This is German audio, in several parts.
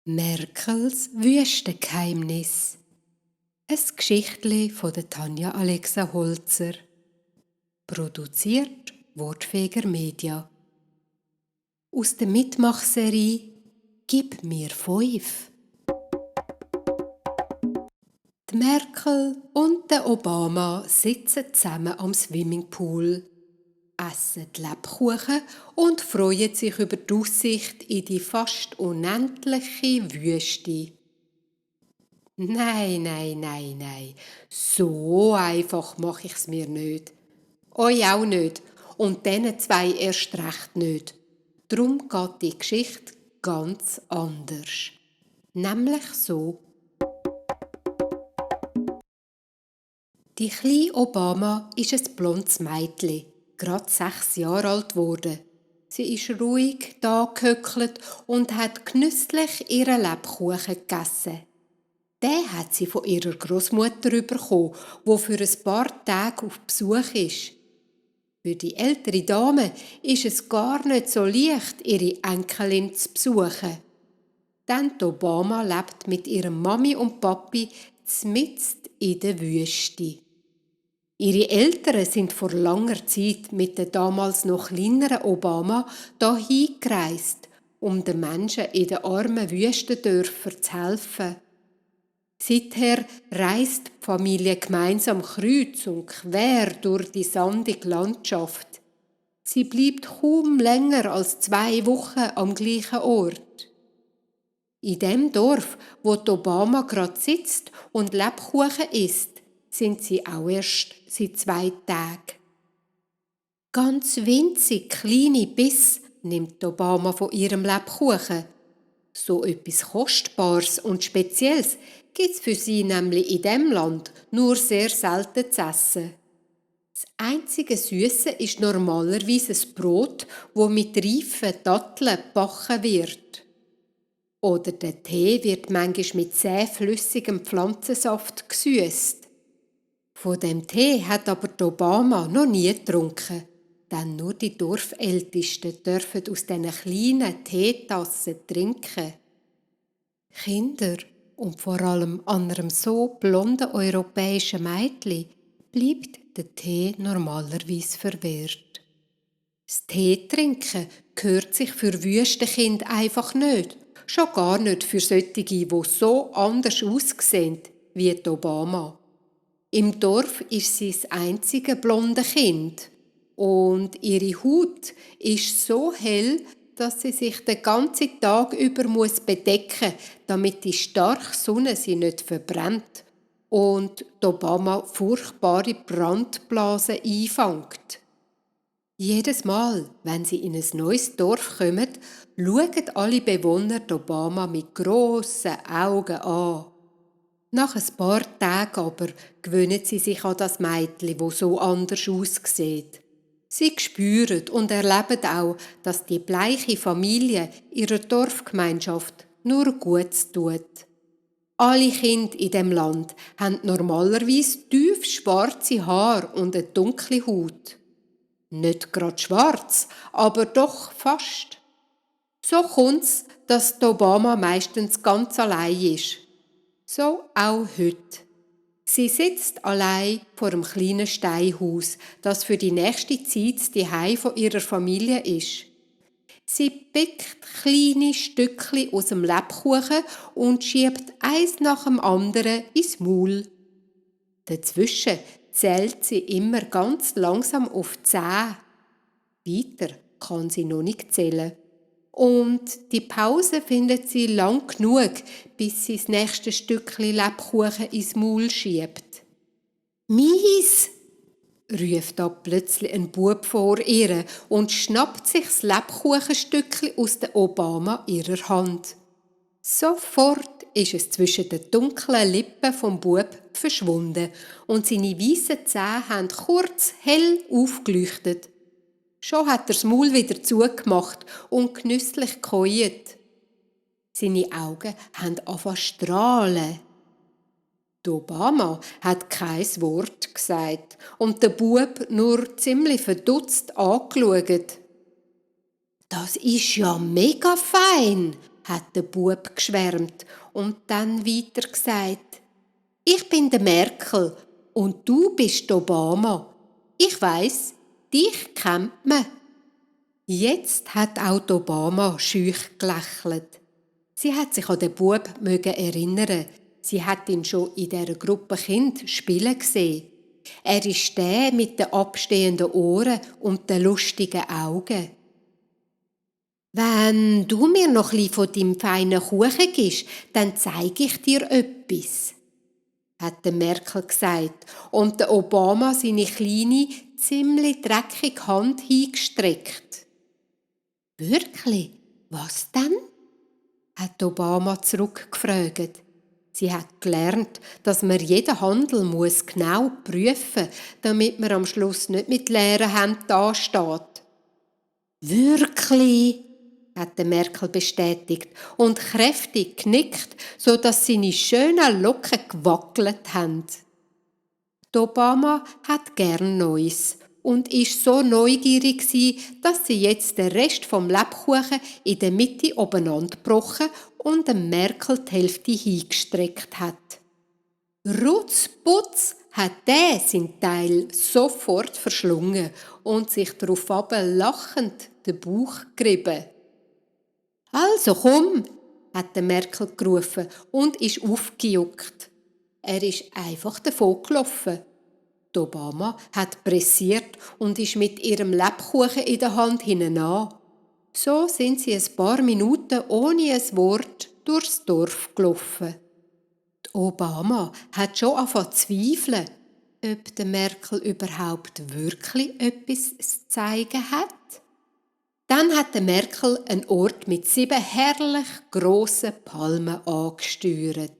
Merkels Wüstengeheimnis. Ein Geschichtli von der Tanja Alexa Holzer. Produziert Wortfeger Media. Aus der Mitmachserie «Gib mir 5». Die Merkel und der Obama sitzen zusammen am Swimmingpool, essen Lebkuchen und freuen sich über die Aussicht in die fast unendliche Wüste. Nein. So einfach mache ich's mir nicht. Euch auch nicht. Und diesen zwei erst recht nicht. Drum geht die Geschichte ganz anders. Nämlich so. Die kleine Obama ist ein blondes Mädchen, gerade 6 Jahre alt geworden. Sie ist ruhig da gehöckelt und hat genüsslich ihren Lebkuchen gegessen. Den hat sie von ihrer Großmutter bekommen, die für ein paar Tage auf Besuch ist. Für die ältere Dame ist es gar nicht so leicht, ihre Enkelin zu besuchen. Denn die Obama lebt mit ihrem Mami und Papi mitten in der Wüste. Ihre Eltern sind vor langer Zeit mit der damals noch kleineren Obama dahin gereist, um den Menschen in den armen Wüstendörfern zu helfen. Seither reist die Familie gemeinsam kreuz und quer durch die sandige Landschaft. Sie bleibt kaum länger als 2 Wochen am gleichen Ort. In dem Dorf, wo die Obama gerade sitzt und Lebkuchen isst, sind sie auch erst seit 2 Tagen. Ganz winzig kleine Biss nimmt die Obama von ihrem Lebkuchen. So etwas Kostbares und Spezielles gibt es für sie nämlich in diesem Land nur sehr selten zu essen. Das einzige Süße ist normalerweise ein Brot, das mit reifen Datteln gebacken wird. Oder der Tee wird manchmal mit zähflüssigem Pflanzensaft gesüßt. Von dem Tee hat aber die Obama noch nie getrunken, denn nur die Dorfältesten dürfen aus diesen kleinen Teetassen trinken. Kinder und vor allem an einem so blonden europäischen Mädchen bleibt der Tee normalerweise verwehrt. Das Teetrinken gehört sich für Wüstenkinder einfach nicht, schon gar nicht für solche, die so anders aussehen wie die Obama. Im Dorf ist sie das einzige blonde Kind und ihre Haut ist so hell, dass sie sich den ganzen Tag über bedecken muss, damit die starke Sonne sie nicht verbrennt und die Obama furchtbare Brandblasen einfängt. Jedes Mal, wenn sie in ein neues Dorf kommen, schauen alle Bewohner die Obama mit grossen Augen an. Nach ein paar Tagen aber gewöhnen sie sich an das Mädchen, das so anders aussieht. Sie spüren und erleben auch, dass die bleiche Familie ihrer Dorfgemeinschaft nur Gutes tut. Alle Kinder in dem Land haben normalerweise tief schwarze Haare und eine dunkle Haut. Nicht gerade schwarz, aber doch fast. So kommt's, dass die Obama meistens ganz allein ist. So auch heute. Sie sitzt allein vor einem kleinen Steinhaus, das für die nächste Zeit das Zuhause von ihrer Familie ist. Sie pickt kleine Stückchen aus dem Lebkuchen und schiebt eins nach dem anderen ins Maul. Dazwischen zählt sie immer ganz langsam auf 10. Weiter kann sie noch nicht zählen. Und die Pause findet sie lang genug, bis sie das nächste Stückchen Lebkuchen ins Maul schiebt. «Mies!» ruft da plötzlich ein Bub vor ihr und schnappt sich das Lebkuchenstückchen aus der Obama ihrer Hand. Sofort ist es zwischen den dunklen Lippen vom Bub verschwunden und seine weißen Zähne haben kurz hell aufgeleuchtet. Schon hat er das Maul wieder zugemacht und genüsslich geheult. Seine Augen haben angefangen zu strahlen. Die Obama hat kein Wort gesagt und der Bub nur ziemlich verdutzt angeschaut. «Das ist ja mega fein!» hat der Bub geschwärmt und dann weiter gesagt: Ich bin der Merkel und du bist Obama. Ich weiss, dich kennt man. Jetzt hat auch die Obama schüch gelächelt. Sie hat sich an den Bub erinnern. Sie hat ihn schon in dieser Gruppe Kind spielen gesehen. Er ist der mit den abstehenden Ohren und den lustigen Augen. Wenn du mir noch etwas von deinem feinen Kuchen gibst, dann zeige ich dir etwas, hat der Merkel gesagt und der Obama seine kleine, ziemlich dreckige Hand hingestreckt. Wirklich? Was denn? Hat Obama zurückgefragt. Sie hat gelernt, dass man jeden Handel genau prüfen muss, damit man am Schluss nicht mit leeren Händen dasteht. Wirklich? Hat Merkel bestätigt und kräftig genickt, so dass seine schönen Locken gewackelt haben. Die Obama hat gern Neues und ist so neugierig gsi, dass sie jetzt den Rest vom Lebkuchen in der Mitte obeinander gebrochen und dem Merkel die Hälfte hingestreckt hat. Rutzputz hat der sein Teil sofort verschlungen und sich darauf lachend den Bauch gerieben. Also komm, hat der Merkel gerufen und ist aufgejuckt. Er ist einfach davongelaufen. Die Obama hat pressiert und ist mit ihrem Lebkuchen in der Hand hinein. So sind sie ein paar Minuten ohne ein Wort durchs Dorf gelaufen. Die Obama hat schon angefangen zu zweifeln, ob der Merkel überhaupt wirklich etwas zu zeigen hat. Dann hat der Merkel einen Ort mit 7 herrlich grossen Palmen angesteuert.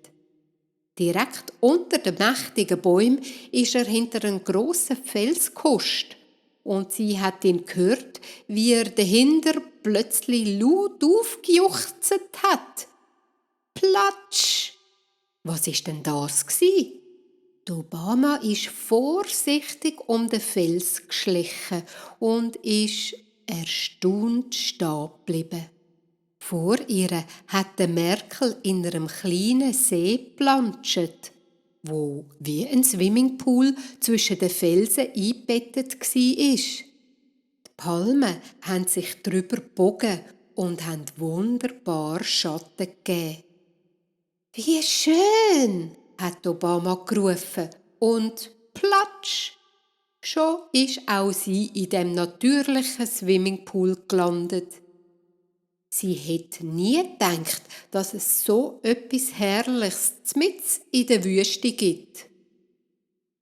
Direkt unter den mächtigen Bäumen ist er hinter einem grossen Fels gehuscht. Und sie hat ihn gehört, wie er dahinter plötzlich laut aufgejuchzt hat. Platsch! Was ist denn das gsi? Die Obama ist vorsichtig um den Fels geschlichen und ist erstaunt stehen geblieben. Vor ihr hat der Merkel in einem kleinen See geplanscht, wo wie ein Swimmingpool zwischen den Felsen eingebettet war. Die Palmen haben sich drüber gebogen und haben wunderbar Schatten gegeben. »Wie schön«, hat Obama gerufen und platsch! Schon ist auch sie in dem natürlichen Swimmingpool gelandet. Sie hätte nie gedacht, dass es so etwas Herrliches mitten in der Wüste gibt.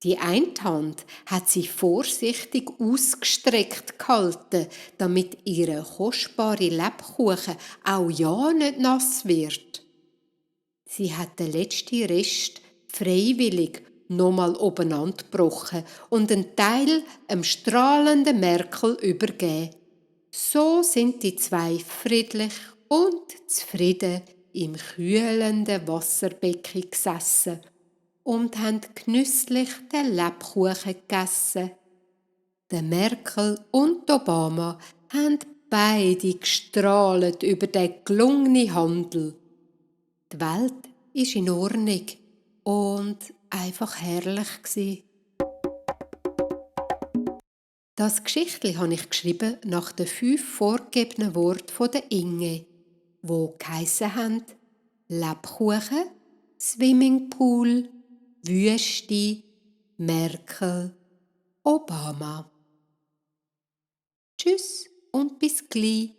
Die eine Hand hat sie vorsichtig ausgestreckt gehalten, damit ihre kostbare Lebkuchen auch ja nicht nass wird. Sie hat den letzten Rest freiwillig nochmal obeinander gebrochen und einen Teil dem strahlenden Merkel übergeben. So sind die zwei friedlich und zufrieden im kühlenden Wasserbecken gesessen und haben genüsslich den Lebkuchen gegessen. Der Merkel und Obama haben beide gestrahlt über den gelungenen Handel. Die Welt ist in Ordnung und einfach herrlich gsi. Das Geschichtli habe ich geschrieben nach den 5 vorgegebenen Worten von der Inge, wo geheissen haben: Lebkuchen, Swimmingpool, Wüste, Merkel, Obama. Tschüss und bis gleich.